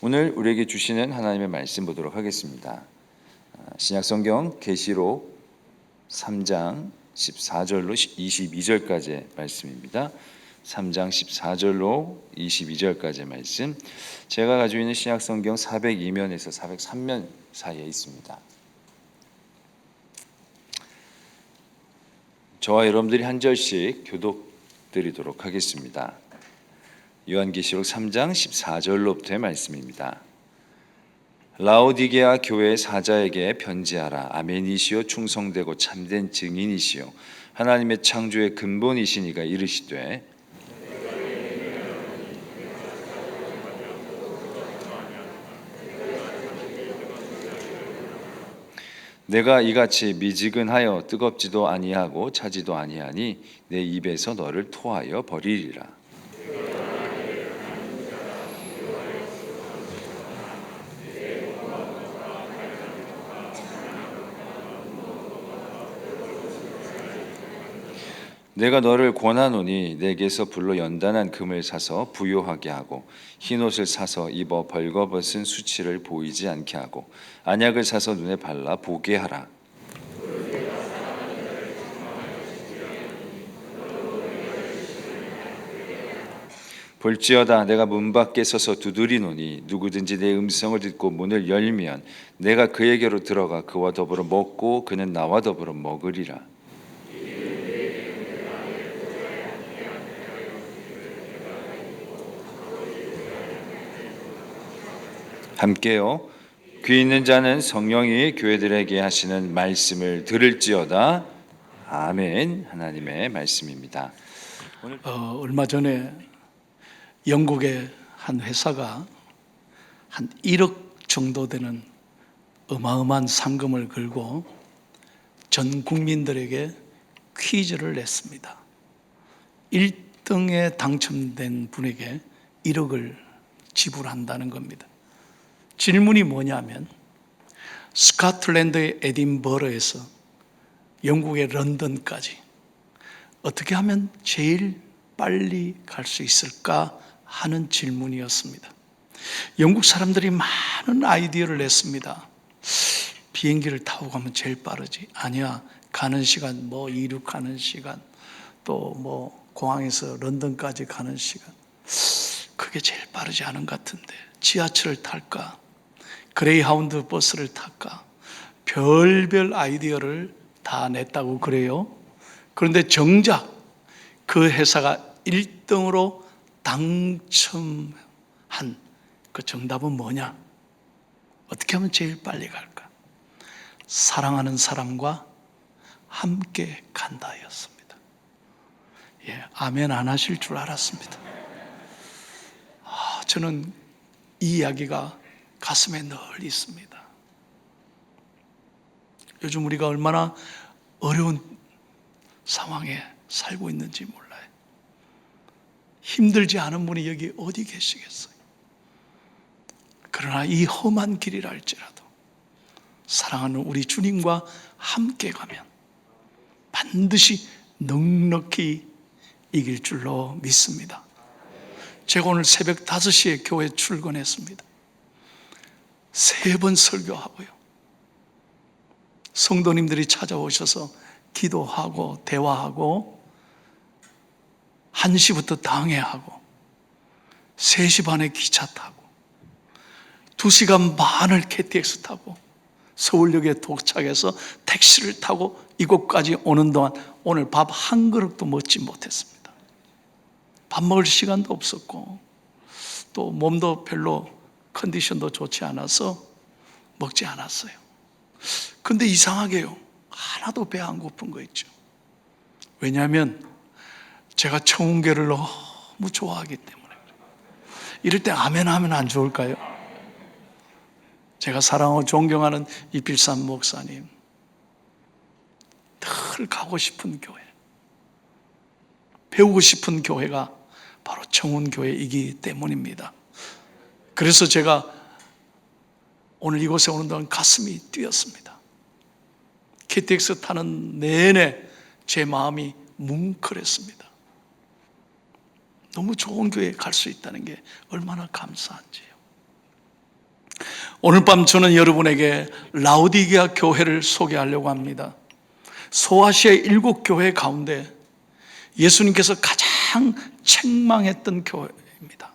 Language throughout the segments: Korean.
오늘 우리에게 주시는 하나님의 말씀 보도록 하겠습니다. 신약성경 계시록 3장 14절로 22절까지의 말씀입니다. 3장 14절로 22절까지의 말씀, 제가 가지고 있는 신약성경 402면에서 403면 사이에 있습니다. 저와 여러분들이 한 절씩 교독드리도록 하겠습니다. 요한계시록 3장 14절로부터의 말씀입니다. 라오디게아 교회 사자에게 편지하라. 아멘이시요 충성되고 참된 증인이시요 하나님의 창조의 근본이시니가 이르시되, 내가 이같이 미지근하여 뜨겁지도 아니하고 차지도 아니하니 내 입에서 너를 토하여 버리리라. 내가 너를 권하노니 내게서 불로 연단한 금을 사서 부요하게 하고 흰옷을 사서 입어 벌거벗은 수치를 보이지 않게 하고 안약을 사서 눈에 발라 보게 하라. 볼지어다 내가 문 밖에 서서 두드리노니 누구든지 내 음성을 듣고 문을 열면 내가 그에게로 들어가 그와 더불어 먹고 그는 나와 더불어 먹으리라. 함께요. 귀 있는 자는 성령이 교회들에게 하시는 말씀을 들을지어다. 아멘. 하나님의 말씀입니다. 얼마 전에 영국의 한 회사가 한 1억 정도 되는 어마어마한 상금을 걸고 전 국민들에게 퀴즈를 냈습니다. 1등에 당첨된 분에게 1억을 지불한다는 겁니다. 질문이 뭐냐면, 스코틀랜드의 에딘버러에서 영국의 런던까지 어떻게 하면 제일 빨리 갈 수 있을까 하는 질문이었습니다. 영국 사람들이 많은 아이디어를 냈습니다. 비행기를 타고 가면 제일 빠르지. 아니야, 가는 시간, 이륙하는 시간, 또 공항에서 런던까지 가는 시간, 그게 제일 빠르지 않은 것 같은데 지하철을 탈까, 그레이하운드 버스를 탈까, 별별 아이디어를 다 냈다고 그래요. 그런데 정작 그 회사가 1등으로 당첨한 그 정답은 뭐냐? 어떻게 하면 제일 빨리 갈까? 사랑하는 사람과 함께 간다였습니다. 아멘 안 하실 줄 알았습니다. 저는 이 이야기가 가슴에 늘 있습니다. 요즘 우리가 얼마나 어려운 상황에 살고 있는지 몰라요. 힘들지 않은 분이 여기 어디 계시겠어요? 그러나 이 험한 길이라 할지라도 사랑하는 우리 주님과 함께 가면 반드시 넉넉히 이길 줄로 믿습니다. 제가 오늘 새벽 5시에 교회 출근했습니다. 3번 설교하고요. 성도님들이 찾아오셔서 기도하고 대화하고 1시부터 당회하고 3시 반에 기차 타고 2시간 반을 KTX 타고 서울역에 도착해서 택시를 타고 이곳까지 오는 동안 오늘 밥 한 그릇도 먹지 못했습니다. 밥 먹을 시간도 없었고 또 몸도 별로 컨디션도 좋지 않아서 먹지 않았어요. 근데 이상하게요, 하나도 배 안 고픈 거 있죠. 왜냐하면 제가 청운교를 너무 좋아하기 때문에. 이럴 때 아멘 하면 안 좋을까요? 제가 사랑하고 존경하는 이필삼 목사님, 늘 가고 싶은 교회, 배우고 싶은 교회가 바로 청운교회이기 때문입니다. 그래서 제가 오늘 이곳에 오는 동안 가슴이 뛰었습니다. KTX 타는 내내 제 마음이 뭉클했습니다. 너무 좋은 교회에 갈 수 있다는 게 얼마나 감사한지요. 오늘 밤 저는 여러분에게 라오디게아 교회를 소개하려고 합니다. 소아시아의 7교회 가운데 예수님께서 가장 책망했던 교회입니다.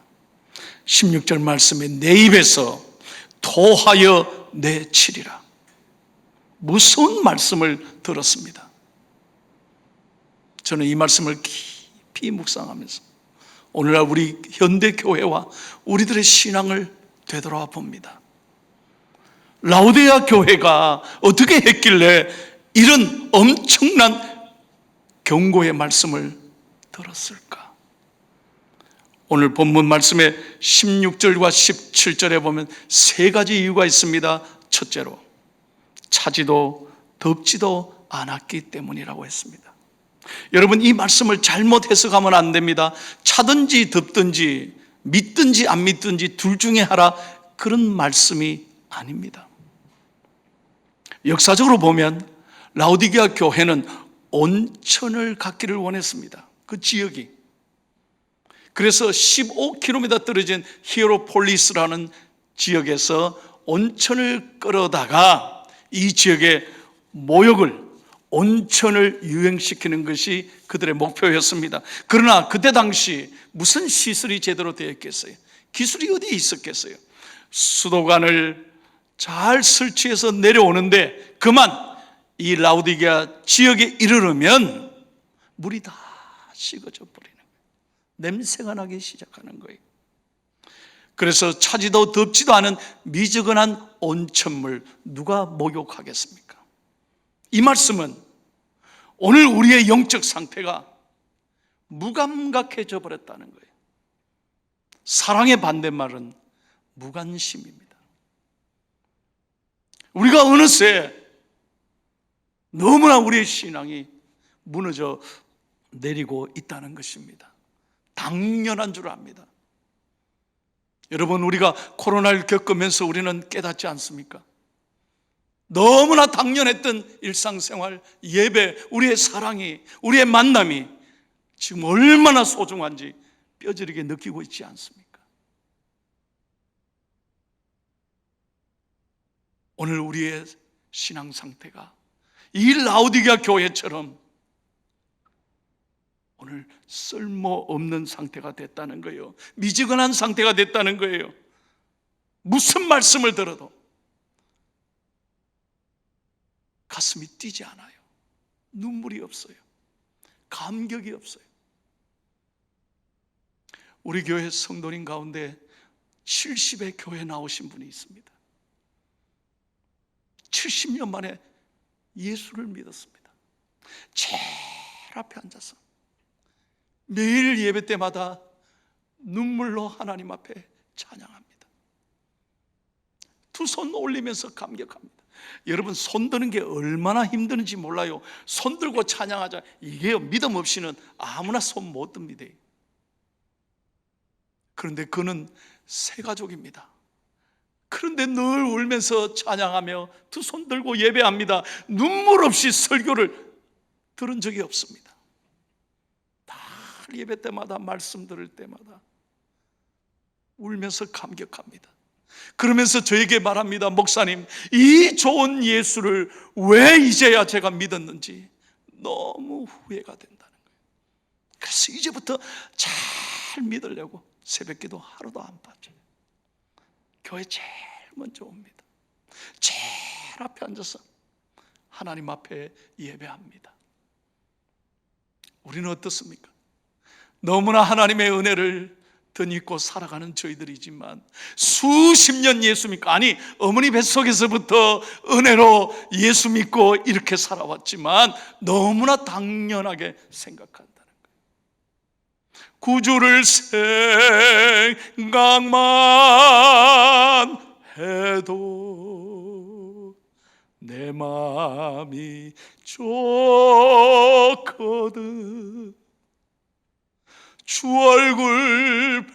16절 말씀에 내 입에서 토하여 내치리라. 무서운 말씀을 들었습니다. 저는 이 말씀을 깊이 묵상하면서 오늘날 우리 현대교회와 우리들의 신앙을 되돌아 봅니다. 라오디게아 교회가 어떻게 했길래 이런 엄청난 경고의 말씀을 들었을까? 오늘 본문 말씀의 16절과 17절에 보면 세 가지 이유가 있습니다. 첫째로, 차지도 덥지도 않았기 때문이라고 했습니다. 여러분, 이 말씀을 잘못 해석하면 안 됩니다. 차든지 덥든지 믿든지 안 믿든지 둘 중에 하라, 그런 말씀이 아닙니다. 역사적으로 보면 라오디게아 교회는 온천을 갖기를 원했습니다. 그 지역이. 그래서 15km 떨어진 히에로폴리스라는 지역에서 온천을 끌어다가 이 지역의 모욕을, 온천을 유행시키는 것이 그들의 목표였습니다. 그러나 그때 당시 무슨 시설이 제대로 되어 있겠어요? 기술이 어디에 있었겠어요? 수도관을 잘 설치해서 내려오는데 그만 이 라오디게아 지역에 이르르면 물이 다 식어져 버리는 거예요. 냄새가 나기 시작하는 거예요. 그래서 차지도 덥지도 않은 미지근한 온천물, 누가 목욕하겠습니까? 이 말씀은 오늘 우리의 영적 상태가 무감각해져 버렸다는 거예요. 사랑의 반대말은 무관심입니다. 우리가 어느새 너무나 우리의 신앙이 무너져 내리고 있다는 것입니다. 당연한 줄 압니다. 여러분, 우리가 코로나를 겪으면서 우리는 깨닫지 않습니까? 너무나 당연했던 일상생활, 예배, 우리의 사랑이, 우리의 만남이 지금 얼마나 소중한지 뼈저리게 느끼고 있지 않습니까? 오늘 우리의 신앙 상태가 이 라오디게아 교회처럼 오늘 쓸모없는 상태가 됐다는 거예요. 미지근한 상태가 됐다는 거예요. 무슨 말씀을 들어도 가슴이 뛰지 않아요. 눈물이 없어요. 감격이 없어요. 우리 교회 성도님 가운데 70의 교회 나오신 분이 있습니다. 70년 만에 예수를 믿었습니다. 제일 앞에 앉아서 매일 예배 때마다 눈물로 하나님 앞에 찬양합니다. 두 손 올리면서 감격합니다. 여러분, 손 드는 게 얼마나 힘드는지 몰라요. 손 들고 찬양하자, 이게요, 믿음 없이는 아무나 손 못 듭니다. 그런데 그는 새 가족입니다. 그런데 늘 울면서 찬양하며 두 손 들고 예배합니다. 눈물 없이 설교를 들은 적이 없습니다. 다 예배 때마다, 말씀 들을 때마다 울면서 감격합니다. 그러면서 저에게 말합니다. 목사님, 이 좋은 예수를 왜 이제야 제가 믿었는지 너무 후회가 된다는 거예요. 그래서 이제부터 잘 믿으려고 새벽기도 하루도 안 빠져요. 교회 제일 먼저 옵니다. 제일 앞에 앉아서 하나님 앞에 예배합니다. 우리는 어떻습니까? 너무나 하나님의 은혜를 덧입고 살아가는 저희들이지만 수십 년 예수 믿고, 아니 어머니 뱃속에서부터 은혜로 예수 믿고 이렇게 살아왔지만 너무나 당연하게 생각한다는 거예요. 구주를 생각만 해도 내 마음이 좋거든. 주 얼굴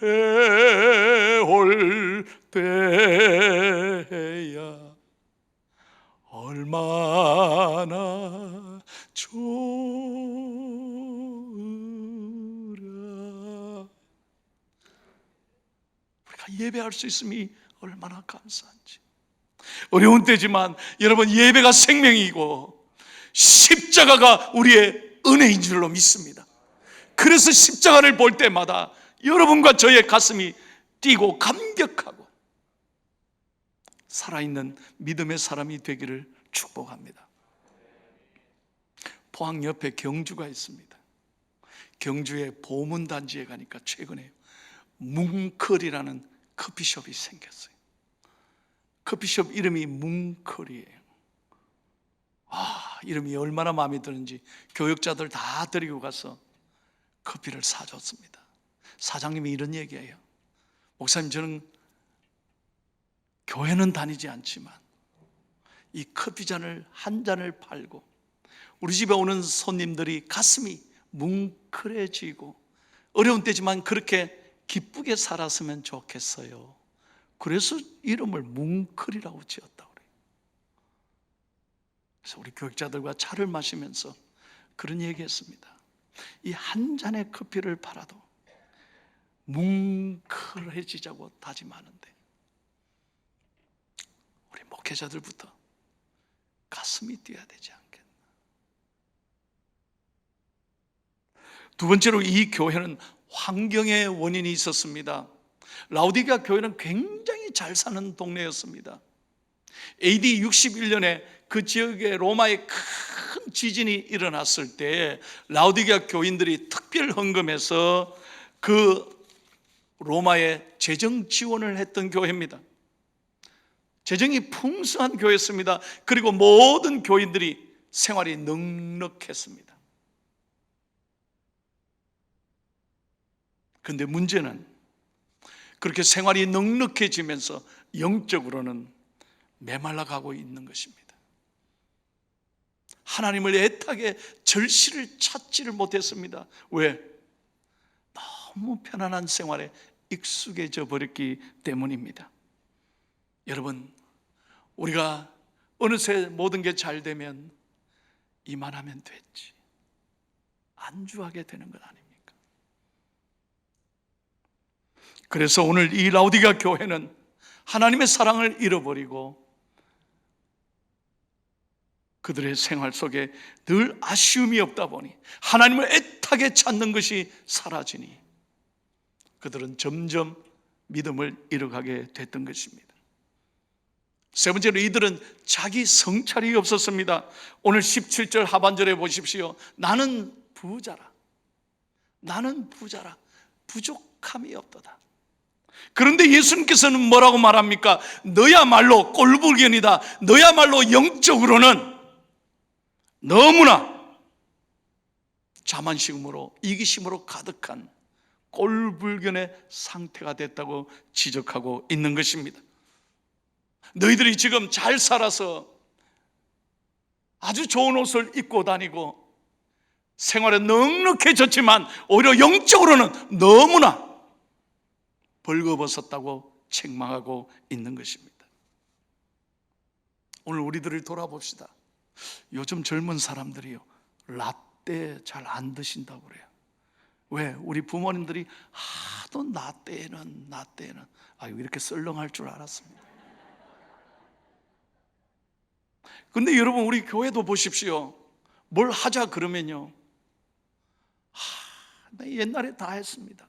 배울 때야 얼마나 좋으라. 우리가 예배할 수 있음이 얼마나 감사한지. 어려운 때지만 여러분, 예배가 생명이고 십자가가 우리의 은혜인 줄로 믿습니다. 그래서 십자가를 볼 때마다 여러분과 저의 가슴이 뛰고 감격하고 살아있는 믿음의 사람이 되기를 축복합니다. 포항 옆에 경주가 있습니다. 경주의 보문단지에 가니까 최근에 뭉클이라는 커피숍이 생겼어요. 커피숍 이름이 뭉클이에요. 이름이 얼마나 마음에 드는지 교역자들 다 데리고 가서 커피를 사줬습니다. 사장님이 이런 얘기해요. 목사님, 저는 교회는 다니지 않지만 이 커피잔을 한 잔을 팔고 우리 집에 오는 손님들이 가슴이 뭉클해지고 어려운 때지만 그렇게 기쁘게 살았으면 좋겠어요. 그래서 이름을 뭉클이라고 지었다고 그래요. 그래서 우리 교육자들과 차를 마시면서 그런 얘기했습니다. 이 한 잔의 커피를 팔아도 뭉클해지자고 다짐하는데 우리 목회자들부터 가슴이 뛰어야 되지 않겠나. 두 번째로, 이 교회는 환경의 원인이 있었습니다. 라오디게아 교회는 굉장히 잘 사는 동네였습니다. AD 61년에 그 지역에 로마의 큰 지진이 일어났을 때 라오디게아 교인들이 특별 헌금해서 그 로마에 재정 지원을 했던 교회입니다. 재정이 풍성한 교회였습니다. 그리고 모든 교인들이 생활이 넉넉했습니다. 그런데 문제는 그렇게 생활이 넉넉해지면서 영적으로는 메말라가고 있는 것입니다. 하나님을 애타게 절실을 찾지를 못했습니다. 왜? 너무 편안한 생활에 익숙해져 버렸기 때문입니다. 여러분, 우리가 어느새 모든 게 잘 되면 이만하면 됐지, 안주하게 되는 것 아닙니까? 그래서 오늘 이 라오디게아 교회는 하나님의 사랑을 잃어버리고 그들의 생활 속에 늘 아쉬움이 없다 보니 하나님을 애타게 찾는 것이 사라지니 그들은 점점 믿음을 잃어가게 됐던 것입니다. 세 번째로, 이들은 자기 성찰이 없었습니다. 오늘 17절 하반절에 보십시오. 나는 부자라, 나는 부자라, 부족함이 없도다. 그런데 예수님께서는 뭐라고 말합니까? 너야말로 꼴불견이다. 너야말로 영적으로는 너무나 자만심으로 이기심으로 가득한 꼴불견의 상태가 됐다고 지적하고 있는 것입니다. 너희들이 지금 잘 살아서 아주 좋은 옷을 입고 다니고 생활에 넉넉해졌지만 오히려 영적으로는 너무나 벌거벗었다고 책망하고 있는 것입니다. 오늘 우리들을 돌아봅시다. 요즘 젊은 사람들이요, 라떼 잘 안 드신다고 그래요. 왜? 우리 부모님들이 하도 라떼는 이렇게 썰렁할 줄 알았습니다. 근데 여러분, 우리 교회도 보십시오. 뭘 하자 그러면요, 나 옛날에 다 했습니다.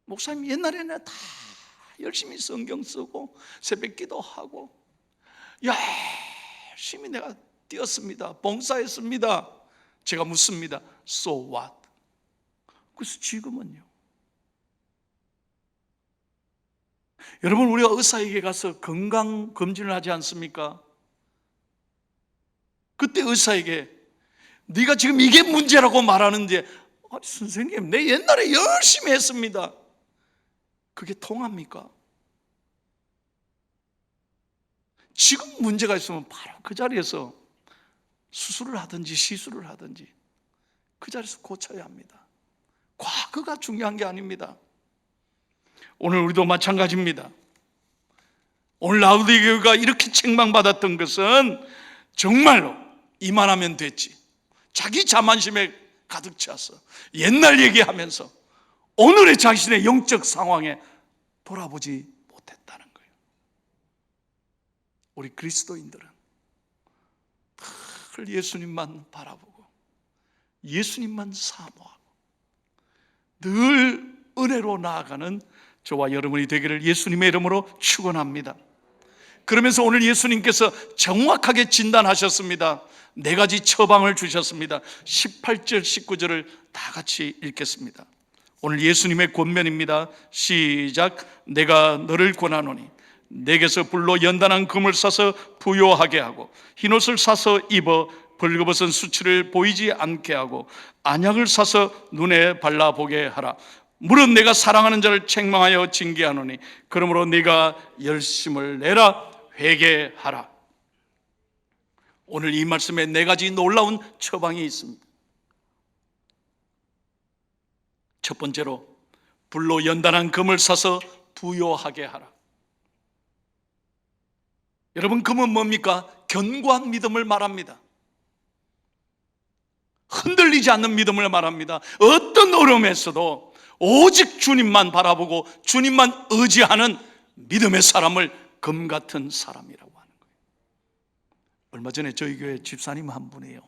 목사님, 옛날에는 다 열심히 성경 쓰고 새벽 기도하고 열심히 내가 뛰었습니다. 봉사했습니다. 제가 묻습니다. So what? 그래서 지금은요? 여러분, 우리가 의사에게 가서 건강검진을 하지 않습니까? 그때 의사에게 네가 지금 이게 문제라고 말하는데, 선생님, 내 옛날에 열심히 했습니다. 그게 통합니까? 지금 문제가 있으면 바로 그 자리에서 수술을 하든지 시술을 하든지 그 자리에서 고쳐야 합니다. 과거가 중요한 게 아닙니다. 오늘 우리도 마찬가지입니다. 오늘 라오디게아가 이렇게 책망받았던 것은 정말로 이만하면 됐지, 자기 자만심에 가득 차서 옛날 얘기하면서 오늘의 자신의 영적 상황에 돌아보지 못했다는 거예요. 우리 그리스도인들은 늘 예수님만 바라보고 예수님만 사모하고 늘 은혜로 나아가는 저와 여러분이 되기를 예수님의 이름으로 축원합니다. 그러면서 오늘 예수님께서 정확하게 진단하셨습니다. 4가지 처방을 주셨습니다. 18절, 19절을 다 같이 읽겠습니다. 오늘 예수님의 권면입니다. 시작. 내가 너를 권하노니 내게서 불로 연단한 금을 사서 부요하게 하고 흰옷을 사서 입어 벌거벗은 수치를 보이지 않게 하고 안약을 사서 눈에 발라보게 하라. 물은 내가 사랑하는 자를 책망하여 징계하노니 그러므로 네가 열심을 내라. 회개하라. 오늘 이 말씀에 4가지 놀라운 처방이 있습니다. 첫 번째로 불로 연단한 금을 사서 부요하게 하라. 여러분, 금은 뭡니까? 견고한 믿음을 말합니다. 흔들리지 않는 믿음을 말합니다. 어떤 어려움에서도 오직 주님만 바라보고 주님만 의지하는 믿음의 사람을 금 같은 사람이라고 하는 거예요. 얼마 전에 저희 교회 집사님 한 분이에요.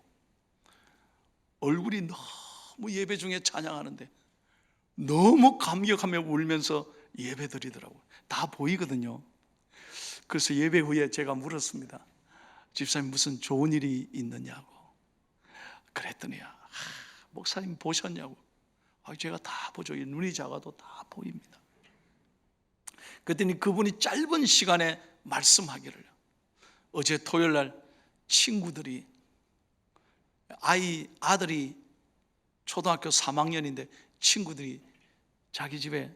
얼굴이 너무 예배 중에 찬양하는데 너무 감격하며 울면서 예배 드리더라고요. 다 보이거든요. 그래서 예배 후에 제가 물었습니다. 집사님 무슨 좋은 일이 있느냐고. 그랬더니 목사님 보셨냐고. 제가 다 보죠. 눈이 작아도 다 보입니다. 그랬더니 그분이 짧은 시간에 말씀하기를, 어제 토요일 날 친구들이 아들이 초등학교 3학년인데 친구들이 자기 집에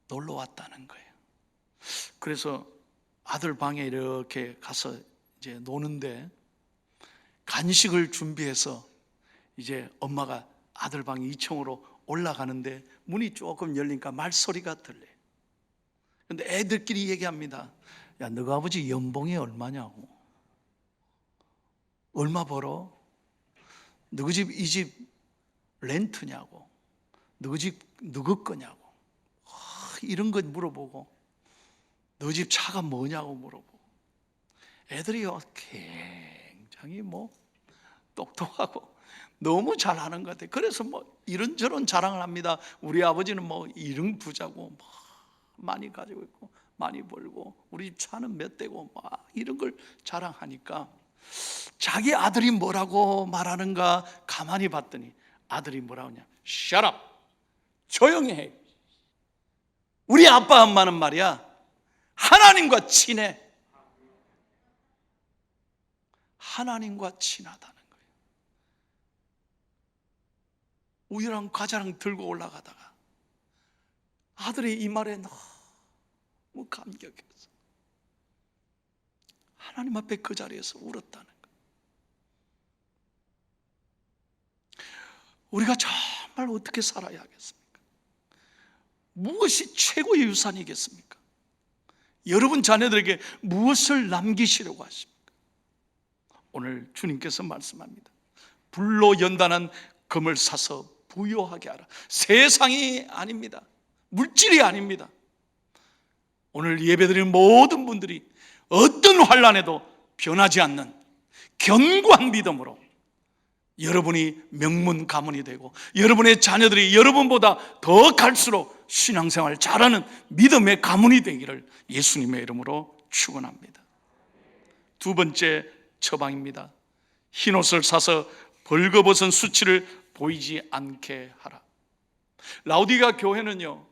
놀러 왔다는 거예요. 그래서 아들 방에 이렇게 가서 이제 노는데 간식을 준비해서 이제 엄마가 아들 방 2층으로 올라가는데 문이 조금 열리니까 말소리가 들려요. 근데 애들끼리 얘기합니다. 야, 너가 아버지 연봉이 얼마냐고. 얼마 벌어? 너희 집, 이 집 렌트냐고. 너희 집 누구 거냐고. 이런 거 물어보고, 너희 집 차가 뭐냐고 물어보고. 애들이요, 굉장히 똑똑하고 너무 잘하는 것 같아요. 그래서 이런저런 자랑을 합니다. 우리 아버지는 이런 부자고 많이 가지고 있고 많이 벌고 우리 집 차는 몇 대고 이런 걸 자랑하니까 자기 아들이 뭐라고 말하는가 가만히 봤더니 아들이 뭐라고 하냐. Shut up! 조용히 해. 우리 아빠 엄마는 말이야 하나님과 친해. 하나님과 친하다는 거예요. 우유랑 과자랑 들고 올라가다가 아들이 이 말에 너무 감격해서 하나님 앞에 그 자리에서 울었다는 거예요. 우리가 정말 어떻게 살아야 하겠습니까? 무엇이 최고의 유산이겠습니까? 여러분 자녀들에게 무엇을 남기시려고 하십니까? 오늘 주님께서 말씀합니다. 불로 연단한 금을 사서 부요하게 하라. 세상이 아닙니다. 물질이 아닙니다. 오늘 예배드리는 모든 분들이 어떤 환난에도 변하지 않는 견고한 믿음으로 여러분이 명문 가문이 되고 여러분의 자녀들이 여러분보다 더 갈수록 신앙생활 잘하는 믿음의 가문이 되기를 예수님의 이름으로 축원합니다. 두 번째 처방입니다. 흰옷을 사서 벌거벗은 수치를 보이지 않게 하라. 라우디게아 교회는요,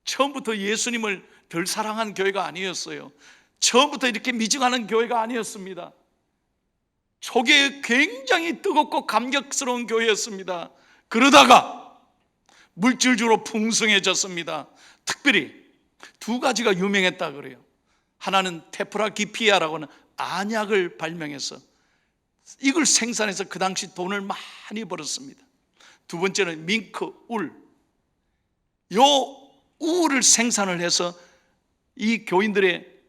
처음부터 예수님을 덜 사랑한 교회가 아니었어요. 처음부터 이렇게 미증하는 교회가 아니었습니다. 초기에 굉장히 뜨겁고 감격스러운 교회였습니다. 그러다가 물질주로 풍성해졌습니다. 특별히 2가지가 유명했다 그래요. 하나는 테프라기피아라고 하는 안약을 발명해서 이걸 생산해서 그 당시 돈을 많이 벌었습니다. 두 번째는 밍크, 울. 요 울을 생산을 해서 이 교인들의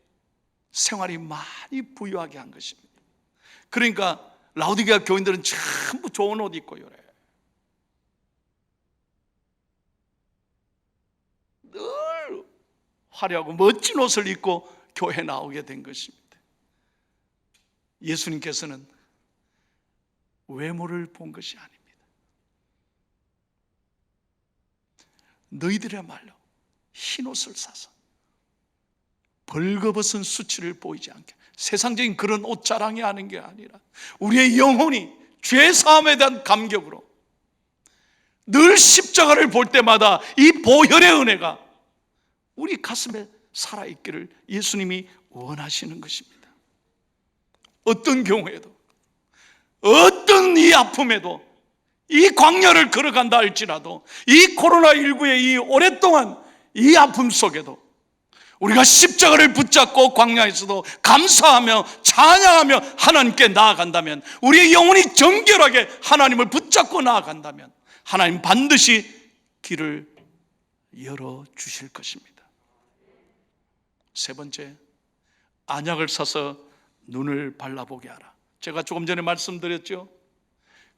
생활이 많이 부유하게 한 것입니다. 그러니까 라우디게아 교인들은 전부 좋은 옷 입고 요래. 늘 화려하고 멋진 옷을 입고 교회 나오게 된 것입니다. 예수님께서는 외모를 본 것이 아닙니다. 너희들의 말로 흰옷을 사서 벌거벗은 수치를 보이지 않게, 세상적인 그런 옷 자랑이 하는 게 아니라 우리의 영혼이 죄 사함에 대한 감격으로 늘 십자가를 볼 때마다 이 보혈의 은혜가 우리 가슴에 살아있기를 예수님이 원하시는 것입니다. 어떤 경우에도, 어떤 이 아픔에도, 이 광야를 걸어간다 할지라도, 이 코로나19의 이 오랫동안 이 아픔 속에도 우리가 십자가를 붙잡고 광야에서도 감사하며 찬양하며 하나님께 나아간다면, 우리의 영혼이 정결하게 하나님을 붙잡고 나아간다면 하나님 반드시 길을 열어주실 것입니다. 세 번째, 안약을 사서 눈을 발라보게 하라. 제가 조금 전에 말씀드렸죠.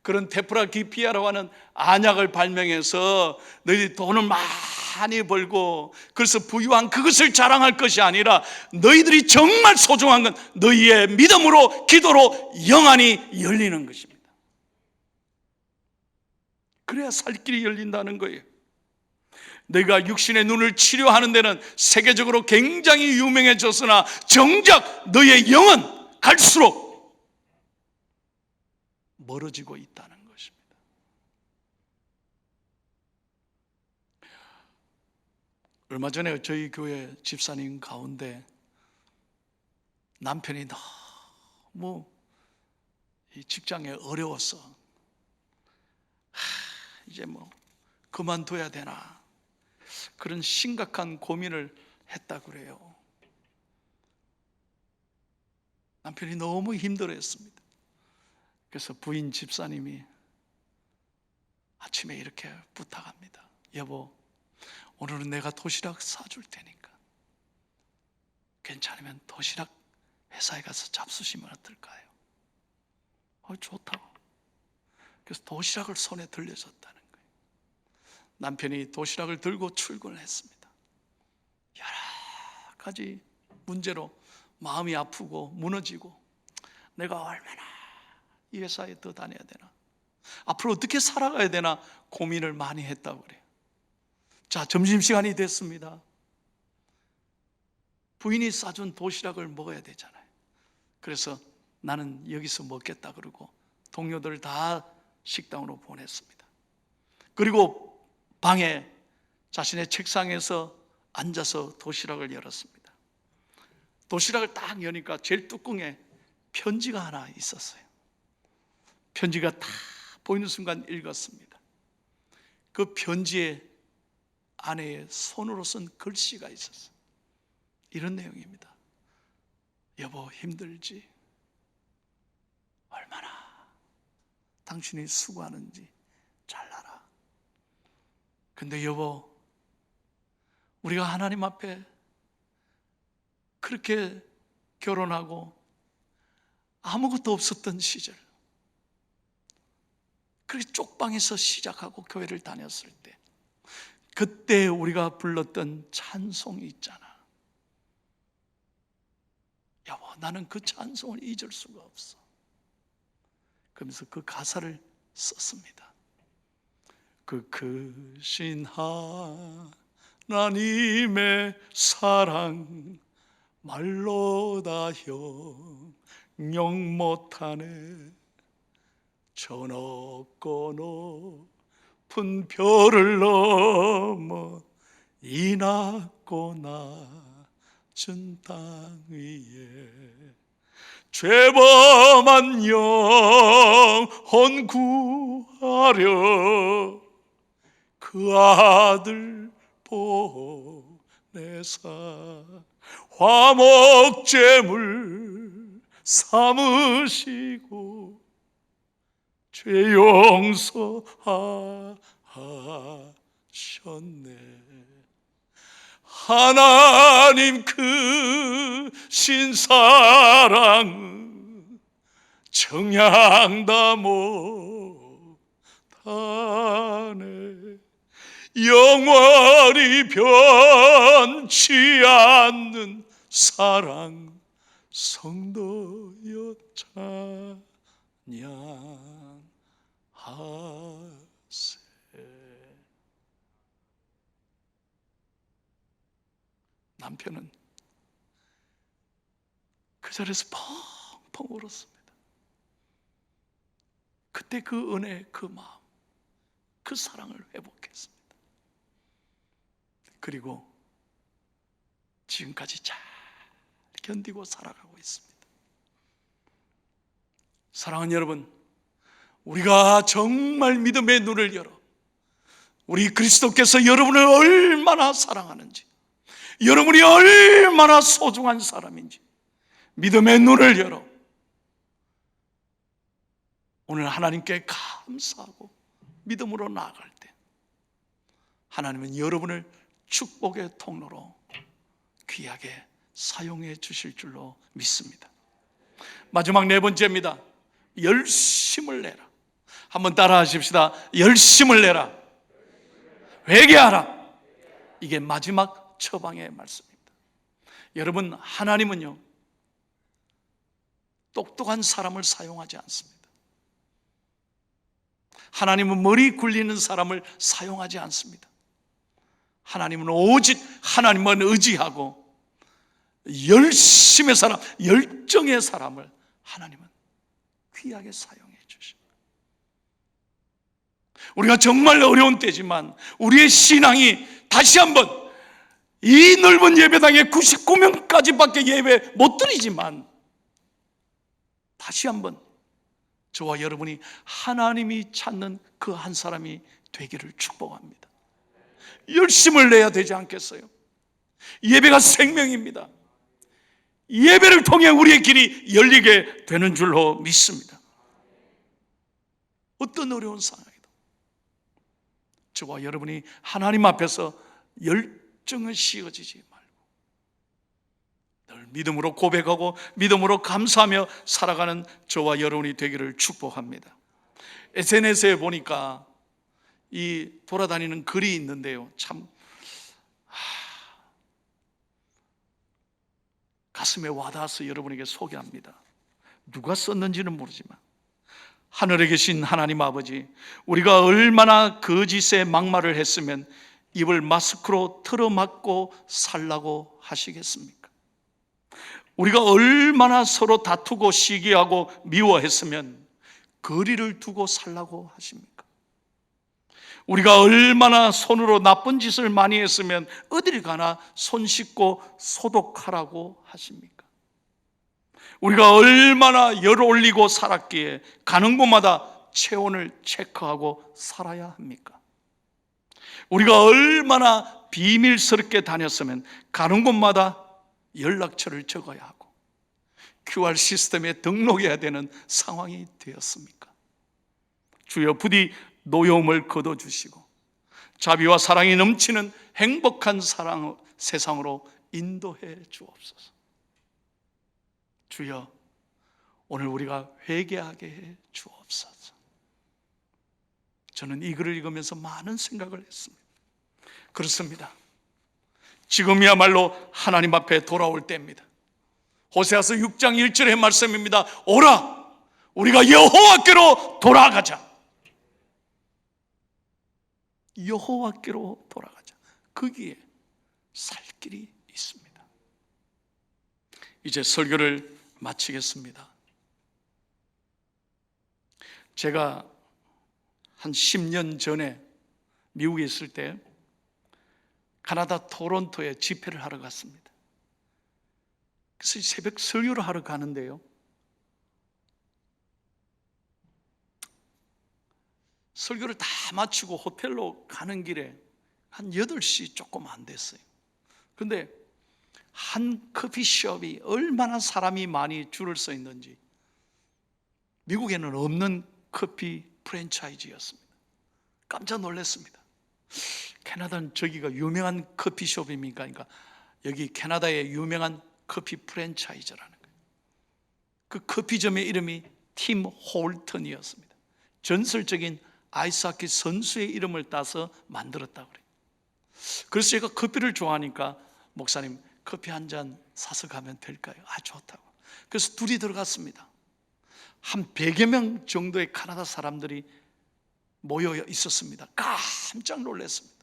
그런 테프라기피아라고 하는 안약을 발명해서 너희들이 돈을 많이 벌고 그래서 부유한 그것을 자랑할 것이 아니라, 너희들이 정말 소중한 건 너희의 믿음으로, 기도로 영안이 열리는 것입니다. 그래야 살 길이 열린다는 거예요. 너희가 육신의 눈을 치료하는 데는 세계적으로 굉장히 유명해졌으나 정작 너희의 영은 갈수록 멀어지고 있다는 것입니다. 얼마 전에 저희 교회 집사님 가운데 남편이 너무 이 직장에 어려워서 이제 뭐 그만둬야 되나 그런 심각한 고민을 했다 그래요. 남편이 너무 힘들어했습니다. 그래서 부인 집사님이 아침에 이렇게 부탁합니다. 여보, 오늘은 내가 도시락 사줄 테니까 괜찮으면 도시락 회사에 가서 잡수시면 어떨까요? 좋다고. 그래서 도시락을 손에 들려줬다는 거예요. 남편이 도시락을 들고 출근을 했습니다. 여러 가지 문제로 마음이 아프고 무너지고, 내가 얼마나 이 회사에 더 다녀야 되나, 앞으로 어떻게 살아가야 되나 고민을 많이 했다고 그래요. 자, 점심시간이 됐습니다. 부인이 싸준 도시락을 먹어야 되잖아요. 그래서 나는 여기서 먹겠다 그러고 동료들 다 식당으로 보냈습니다. 그리고 방에 자신의 책상에서 앉아서 도시락을 열었습니다. 도시락을 딱 여니까 제일 뚜껑에 편지가 하나 있었어요. 편지가 딱 보이는 순간 읽었습니다. 그 편지에 아내의 손으로 쓴 글씨가 있었어요. 이런 내용입니다. 여보, 힘들지? 얼마나 당신이 수고하는지 잘 알아. 근데 여보, 우리가 하나님 앞에 그렇게 결혼하고 아무것도 없었던 시절, 그렇게 쪽방에서 시작하고 교회를 다녔을 때, 그때 우리가 불렀던 찬송이 있잖아. 여보, 나는 그 찬송을 잊을 수가 없어. 그러면서 그 가사를 썼습니다. 그 크신 하나님의 사랑 말로 다 형용 못하네. 저 높고 높은 별을 넘어 이 낮고 낮은 땅 위에 죄범한 영혼 구하려 그 아들 보내사 화목제물 삼으시고 죄 용서하셨네. 하나님 크신 사랑 청양 다 못하네. 영원히 변치 않는 사랑 성도여 찬양하세. 남편은 그 자리에서 펑펑 울었습니다. 그때 그 은혜, 그 마음, 그 사랑을 회복했습니다. 그리고 지금까지 잘 견디고 살아가고 있습니다. 사랑하는 여러분, 우리가 정말 믿음의 눈을 열어 우리 그리스도께서 여러분을 얼마나 사랑하는지, 여러분이 얼마나 소중한 사람인지 믿음의 눈을 열어 오늘 하나님께 감사하고 믿음으로 나아갈 때 하나님은 여러분을 축복의 통로로 귀하게 사용해 주실 줄로 믿습니다. 마지막 네 번째입니다. 열심을 내라. 한번 따라 하십시다. 열심을 내라. 회개하라. 이게 마지막 처방의 말씀입니다. 여러분, 하나님은요 똑똑한 사람을 사용하지 않습니다. 하나님은 머리 굴리는 사람을 사용하지 않습니다. 하나님은 오직 하나님만 의지하고 열심의 사람, 열정의 사람을 하나님은 귀하게 사용해 주십니다. 우리가 정말 어려운 때지만 우리의 신앙이 다시 한번 이 넓은 예배당에 99명까지밖에 예배 못 드리지만 다시 한번 저와 여러분이 하나님이 찾는 그 한 사람이 되기를 축복합니다. 열심을 내야 되지 않겠어요? 예배가 생명입니다. 예배를 통해 우리의 길이 열리게 되는 줄로 믿습니다. 어떤 어려운 상황이든 저와 여러분이 하나님 앞에서 열정을 씌워지지 말고 늘 믿음으로 고백하고 믿음으로 감사하며 살아가는 저와 여러분이 되기를 축복합니다. SNS에 보니까 이 돌아다니는 글이 있는데요, 참 가슴에 와닿아서 여러분에게 소개합니다. 누가 썼는지는 모르지만 하늘에 계신 하나님 아버지, 우리가 얼마나 거짓의 막말을 했으면 입을 마스크로 틀어막고 살라고 하시겠습니까? 우리가 얼마나 서로 다투고 시기하고 미워했으면 거리를 두고 살라고 하십니까? 우리가 얼마나 손으로 나쁜 짓을 많이 했으면 어딜 가나 손 씻고 소독하라고 하십니까? 우리가 얼마나 열 올리고 살았기에 가는 곳마다 체온을 체크하고 살아야 합니까? 우리가 얼마나 비밀스럽게 다녔으면 가는 곳마다 연락처를 적어야 하고 QR 시스템에 등록해야 되는 상황이 되었습니까? 주여, 부디 노여움을 거둬주시고 자비와 사랑이 넘치는 행복한 세상으로 인도해 주옵소서. 주여, 오늘 우리가 회개하게 해 주옵소서. 저는 이 글을 읽으면서 많은 생각을 했습니다. 그렇습니다. 지금이야말로 하나님 앞에 돌아올 때입니다. 호세아서 6장 1절의 말씀입니다. 오라, 우리가 여호와께로 돌아가자. 여호와께로 돌아가자. 거기에 살 길이 있습니다. 이제 설교를 마치겠습니다. 제가 한 10년 전에 미국에 있을 때 가나다 토론토에 집회를 하러 갔습니다. 그래서 새벽 설교를 하러 가는데요, 설교를 다 마치고 호텔로 가는 길에 한 8시 조금 안 됐어요. 근데 한 커피숍이 얼마나 사람이 많이 줄을 서 있는지, 미국에는 없는 커피 프랜차이즈였습니다. 깜짝 놀랐습니다. 캐나다는 저기가 유명한 커피숍입니까? 그러니까 여기 캐나다의 유명한 커피 프랜차이즈라는 거예요. 그 커피점의 이름이 팀 홀턴이었습니다. 전설적인 아이스하키 선수의 이름을 따서 만들었다고 그래요. 그래서 제가 커피를 좋아하니까, 목사님 커피 한 잔 사서 가면 될까요? 아, 좋다고. 그래서 둘이 들어갔습니다. 한 100여 명 정도의 캐나다 사람들이 모여 있었습니다. 깜짝 놀랐습니다.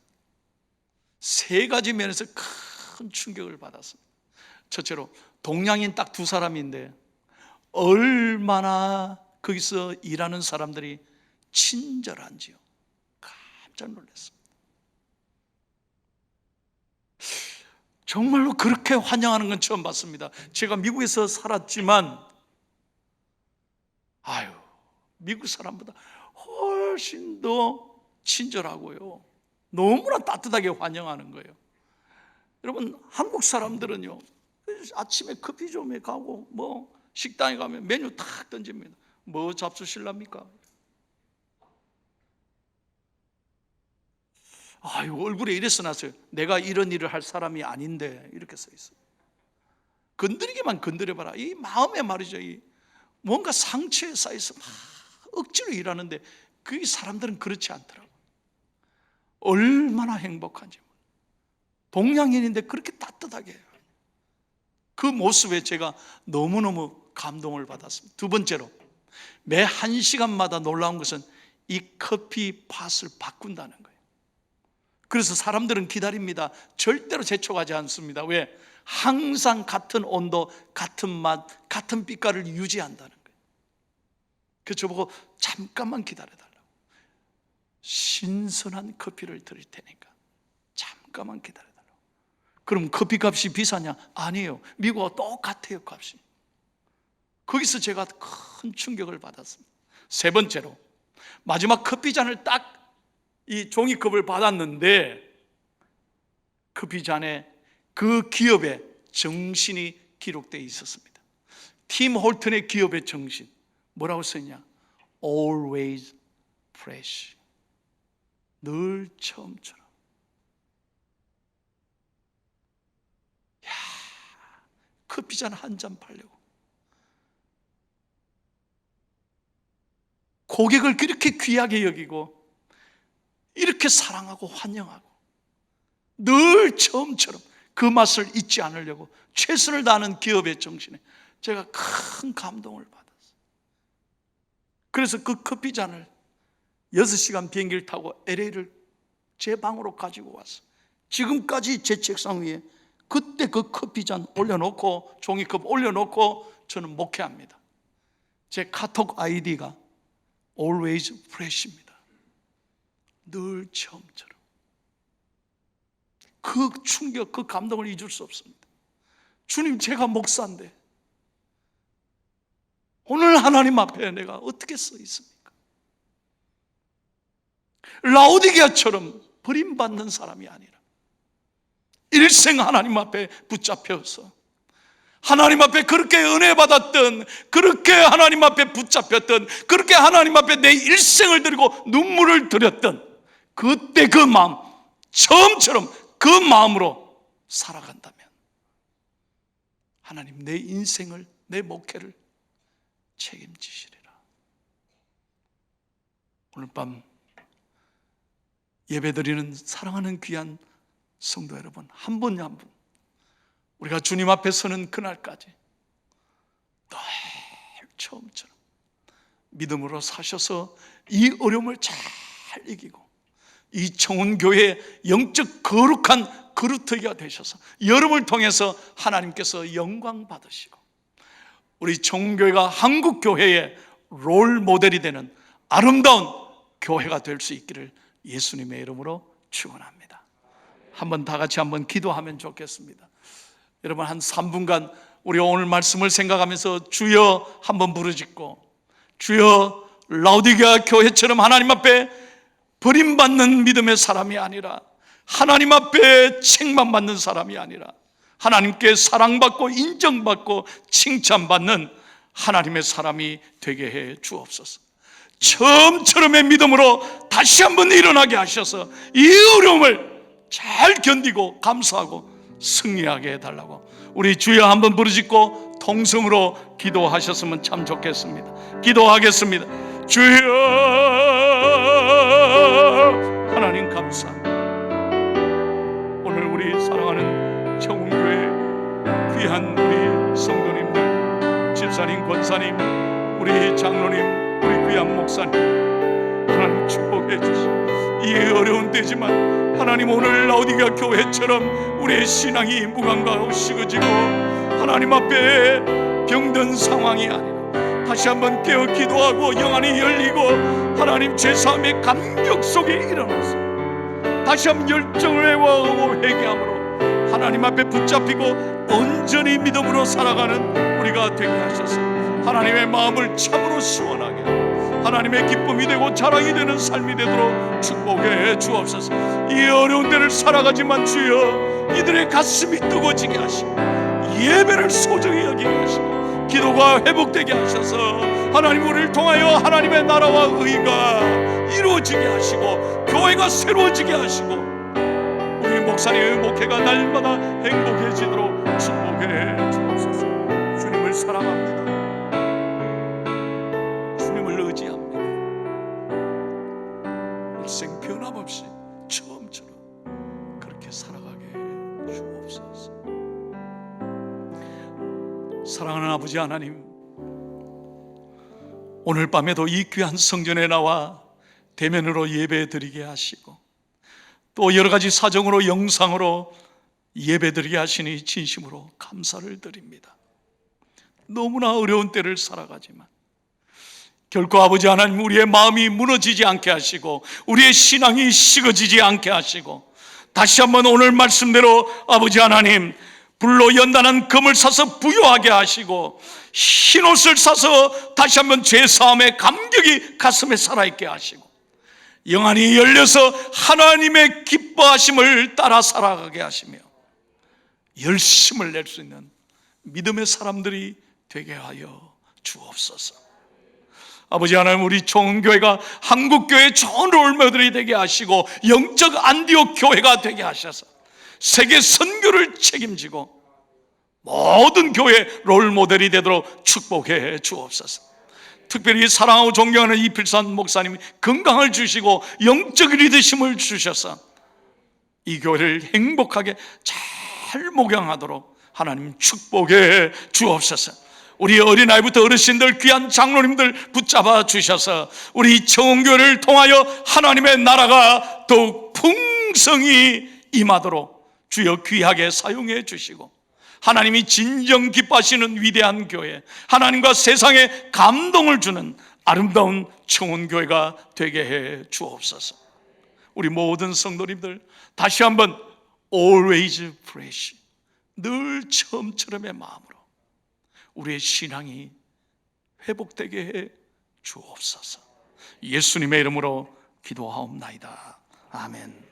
세 가지 면에서 큰 충격을 받았습니다. 첫째로 동양인 딱 두 사람인데 얼마나 거기서 일하는 사람들이 친절한지요. 깜짝 놀랐습니다. 정말로 그렇게 환영하는 건 처음 봤습니다. 제가 미국에서 살았지만 미국 사람보다 훨씬 더 친절하고요, 너무나 따뜻하게 환영하는 거예요. 여러분, 한국 사람들은요, 아침에 커피점에 가고 뭐 식당에 가면 메뉴 탁 던집니다. 뭐 잡수실랍니까? 얼굴에 이래 써놨어요. 내가 이런 일을 할 사람이 아닌데, 이렇게 써 있어요. 건드리기만 건드려봐라. 이 마음에 말이죠, 이 뭔가 상처에 쌓여서 막 억지로 일하는데 그 사람들은 그렇지 않더라고요. 얼마나 행복한지. 동양인인데 그렇게 따뜻하게 해요. 그 모습에 제가 너무너무 감동을 받았습니다. 두 번째로, 매 1시간마다 놀라운 것은 이 커피 팟을 바꾼다는 거예요. 그래서 사람들은 기다립니다. 절대로 재촉하지 않습니다. 왜? 항상 같은 온도, 같은 맛, 같은 빛깔을 유지한다는 거예요. 그래서 저보고 잠깐만 기다려달라고. 신선한 커피를 드릴 테니까 잠깐만 기다려달라고. 그럼 커피 값이 비싸냐? 아니에요. 미국과 똑같아요, 값이. 거기서 제가 큰 충격을 받았습니다. 세 번째로, 마지막 커피잔을 딱 이 종이컵을 받았는데 커피잔에 그 기업의 정신이 기록되어 있었습니다. 팀 홀튼의 기업의 정신, 뭐라고 써있냐? Always fresh. 늘 처음처럼. 커피잔 한 잔 팔려고 고객을 그렇게 귀하게 여기고 이렇게 사랑하고 환영하고 늘 처음처럼 그 맛을 잊지 않으려고 최선을 다하는 기업의 정신에 제가 큰 감동을 받았어요. 그래서 그 커피잔을 6시간 비행기를 타고 LA를 제 방으로 가지고 왔어요. 지금까지 제 책상 위에 그때 그 커피잔 올려놓고 종이컵 올려놓고 저는 목회합니다. 제 카톡 아이디가 Always Fresh입니다. 늘 처음처럼. 그 충격, 그 감동을 잊을 수 없습니다. 주님, 제가 목사인데 오늘 하나님 앞에 내가 어떻게 서 있습니까? 라오디게아처럼 버림받는 사람이 아니라 일생 하나님 앞에 붙잡혀서 하나님 앞에 그렇게 은혜 받았던, 그렇게 하나님 앞에 붙잡혔던, 그렇게 하나님 앞에 내 일생을 드리고 눈물을 드렸던 그때 그 마음, 처음처럼 그 마음으로 살아간다면 하나님 내 인생을, 내 목회를 책임지시리라. 오늘 밤 예배드리는 사랑하는 귀한 성도 여러분, 한 분 한 분 우리가 주님 앞에 서는 그날까지 늘 처음처럼 믿음으로 사셔서 이 어려움을 잘 이기고 이 청운교회의 영적 거룩한 그루터기가 되셔서 여러분을 통해서 하나님께서 영광 받으시고 우리 청운교회가 한국교회의 롤 모델이 되는 아름다운 교회가 될 수 있기를 예수님의 이름으로 축원합니다. 한번 다 같이 한번 기도하면 좋겠습니다. 여러분, 한 3분간 우리 오늘 말씀을 생각하면서 주여 한번 부르짖고, 주여 라오디게아 교회처럼 하나님 앞에 버림받는 믿음의 사람이 아니라, 하나님 앞에 책망받는 사람이 아니라 하나님께 사랑받고 인정받고 칭찬받는 하나님의 사람이 되게 해 주옵소서. 처음처럼의 믿음으로 다시 한번 일어나게 하셔서 이 어려움을 잘 견디고 감수하고 승리하게 해달라고 우리 주여 한번 부르짖고 통성으로 기도하셨으면 참 좋겠습니다. 기도하겠습니다. 주여, 하나님 감사합니다. 오늘 우리 사랑하는 청운교회 귀한 우리 성도님들, 집사님, 권사님, 우리 장로님, 우리 귀한 목사님, 하나님 축복해 주시고, 이 어려운 때지만 하나님 오늘 라오디게아 교회처럼 우리의 신앙이 무감각하고 식어지고 하나님 앞에 병든 상황이 아니라 다시 한번 깨어 기도하고 영안이 열리고 하나님 죄사함의 감격 속에 일어나서 다시 한번 열정을 회복하고 회개함으로 하나님 앞에 붙잡히고 온전히 믿음으로 살아가는 우리가 되게 하셔서 하나님의 마음을 참으로 시원하게 하고 하나님의 기쁨이 되고 자랑이 되는 삶이 되도록 축복해 주옵소서. 이 어려운 때를 살아가지만 주여 이들의 가슴이 뜨거워지게 하시고 예배를 소중히 여기게 하시고 기도가 회복되게 하셔서 하나님 우리를 통하여 하나님의 나라와 의가 이루어지게 하시고 교회가 새로워지게 하시고 우리 목사님의 목회가 날마다 행복해지도록 축복해 주옵소서. 주님을 사랑합니다. 주님을 의지합니다. 일생 변함없이 처음처럼 그렇게 살아가게 주옵소서. 사랑하는 아버지 하나님, 오늘 밤에도 이 귀한 성전에 나와 대면으로 예배드리게 하시고 또 여러 가지 사정으로 영상으로 예배드리게 하시니 진심으로 감사를 드립니다. 너무나 어려운 때를 살아가지만 결코 아버지 하나님 우리의 마음이 무너지지 않게 하시고 우리의 신앙이 식어지지 않게 하시고 다시 한번 오늘 말씀대로 아버지 하나님 불로 연단한 금을 사서 부요하게 하시고 흰옷을 사서 다시 한번 죄사함의 감격이 가슴에 살아있게 하시고 영안이 열려서 하나님의 기뻐하심을 따라 살아가게 하시며 열심을 낼 수 있는 믿음의 사람들이 되게 하여 주옵소서. 아버지 하나님 우리 총교회가 한국교회의 좋은 롤모델이 되게 하시고 영적 안디옥 교회가 되게 하셔서 세계 선교를 책임지고 모든 교회 롤모델이 되도록 축복해 주옵소서. 특별히 사랑하고 존경하는 이필산 목사님 건강을 주시고 영적 리더십을 주셔서 이 교회를 행복하게 잘 목양하도록 하나님 축복해 주옵소서. 우리 어린아이부터 어르신들 귀한 장로님들 붙잡아 주셔서 우리 청원교회를 통하여 하나님의 나라가 더욱 풍성히 임하도록 주여 귀하게 사용해 주시고 하나님이 진정 기뻐하시는 위대한 교회, 하나님과 세상에 감동을 주는 아름다운 청원교회가 되게 해 주옵소서. 우리 모든 성도님들 다시 한번 always fresh, 늘 처음처럼의 마음으로 우리의 신앙이 회복되게 해 주옵소서. 예수님의 이름으로 기도하옵나이다. 아멘.